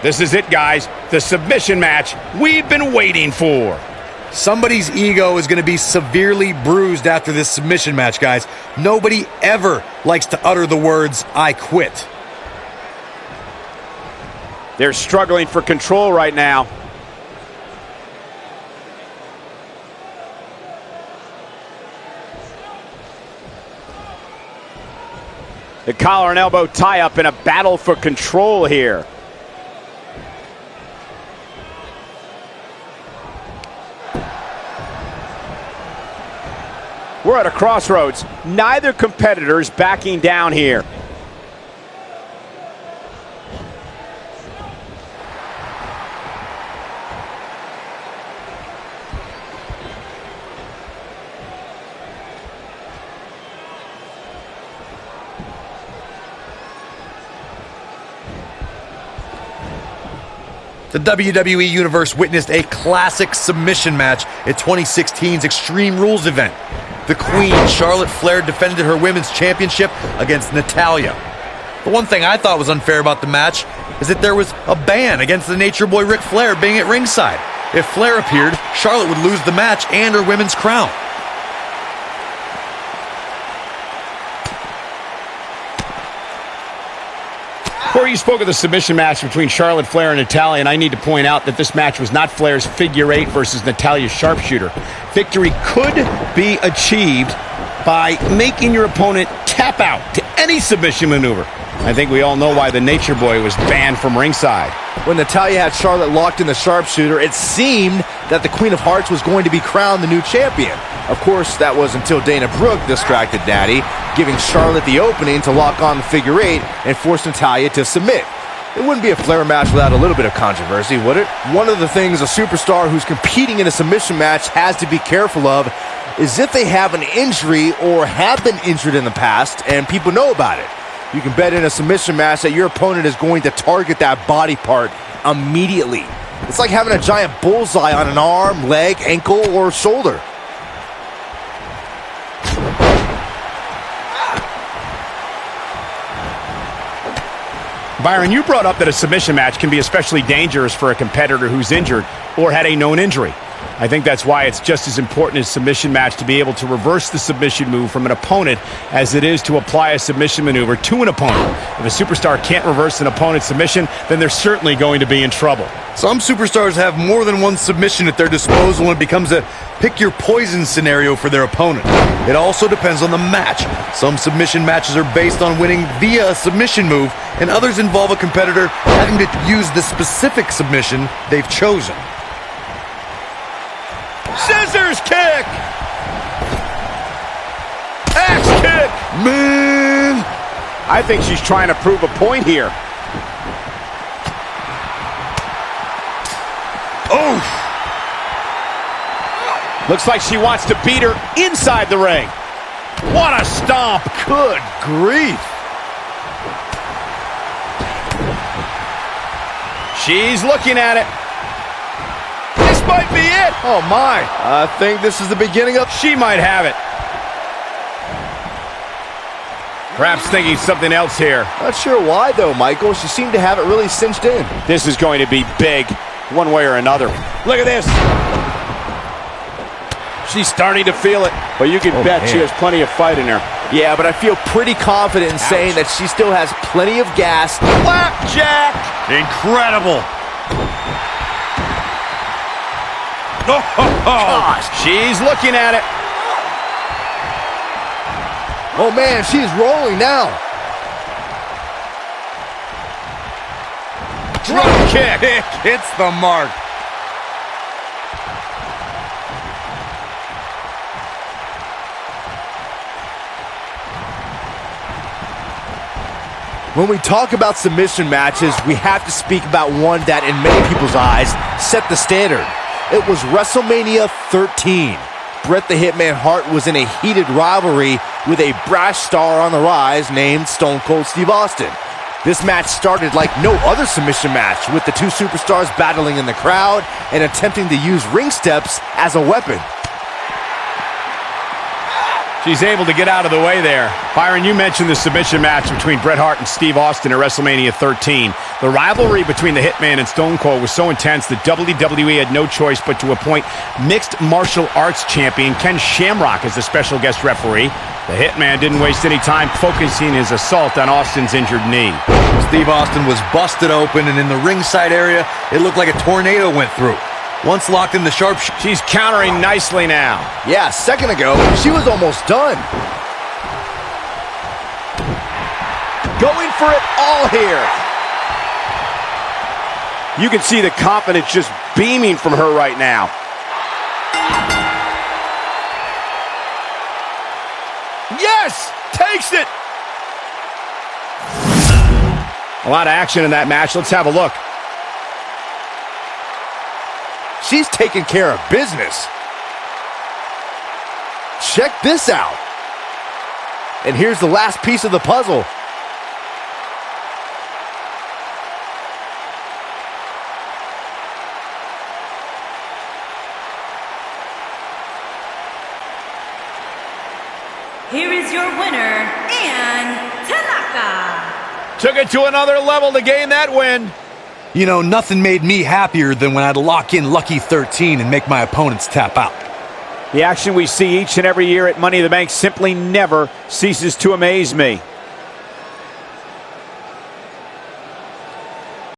This is it, guys. The submission match we've been waiting for. Somebody's ego is going to be severely bruised after this submission match, guys. Nobody ever likes to utter the words, "I quit." They're struggling for control right now. The collar and elbow tie-up in a battle for control here. We're at a crossroads. Neither competitor is backing down here. The WWE Universe witnessed a classic submission match at 2016's Extreme Rules event. The Queen, Charlotte Flair, defended her Women's Championship against Natalya. The one thing I thought was unfair about the match is that there was a ban against the Nature Boy Ric Flair being at ringside. If Flair appeared, Charlotte would lose the match and her women's crown. Corey, you spoke of the submission match between Charlotte Flair and Natalya, and I need to point out that this match was not Flair's figure eight versus Natalya's sharpshooter. Victory could be achieved by making your opponent tap out to any submission maneuver. I think we all know why the Nature Boy was banned from ringside. When Natalya had Charlotte locked in the sharpshooter, it seemed that the Queen of Hearts was going to be crowned the new champion. Of course, that was until Dana Brooke distracted Natty, giving Charlotte the opening to lock on the figure eight and force Natalya to submit. It wouldn't be a Flair match without a little bit of controversy, would it? One of the things a superstar who's competing in a submission match has to be careful of is if they have an injury or have been injured in the past and people know about it. You can bet in a submission match that your opponent is going to target that body part immediately. It's like having a giant bullseye on an arm, leg, ankle, or shoulder. Byron, you brought up that a submission match can be especially dangerous for a competitor who's injured or had a known injury. I think that's why it's just as important as a submission match to be able to reverse the submission move from an opponent as it is to apply a submission maneuver to an opponent. If a superstar can't reverse an opponent's submission, then they're certainly going to be in trouble. Some superstars have more than one submission at their disposal and it becomes a pick-your-poison scenario for their opponent. It also depends on the match. Some submission matches are based on winning via a submission move, and others involve a competitor having to use the specific submission they've chosen. Scissors kick! Axe kick! Man! I think she's trying to prove a point here. Oof! Looks like she wants to beat her inside the ring. What a stomp! Good grief! She's looking at it. This might be it. Oh my, I think this is the beginning of... She might have it. Perhaps thinking something else here. Not sure why though, Michael. She seemed to have it really cinched in. This is going to be big, one way or another. Look at this. She's starting to feel it. But you can bet she has plenty of fight in her. Yeah, but I feel pretty confident in saying that she still has plenty of gas. Flapjack! Incredible! Gosh, she's looking at it. Oh man, she's rolling now. Drop kick. Kick hits the mark. When we talk about submission matches, we have to speak about one that, in many people's eyes, set the standard. It was WrestleMania 13. Bret the Hitman Hart was in a heated rivalry with a brash star on the rise named Stone Cold Steve Austin. This match started like no other submission match, with the two superstars battling in the crowd and attempting to use ring steps as a weapon. She's able to get out of the way there. Byron, you mentioned the submission match between Bret Hart and Steve Austin at WrestleMania 13. The rivalry between the Hitman and Stone Cold was so intense that WWE had no choice but to appoint mixed martial arts champion Ken Shamrock as the special guest referee. The Hitman didn't waste any time focusing his assault on Austin's injured knee. Steve Austin was busted open, and in the ringside area, it looked like a tornado went through. Once locked in the sharpshooter. She's countering nicely now. Yeah, a second ago, she was almost done. Going for it all here. You can see the confidence just beaming from her right now. Yes! Takes it! A lot of action in that match. Let's have a look. She's taking care of business. Check this out. And here's the last piece of the puzzle. Here is your winner, and Tanaka. Took it to another level to gain that win. You know, nothing made me happier than when I'd lock in Lucky 13 and make my opponents tap out. The action we see each and every year at Money in the Bank simply never ceases to amaze me.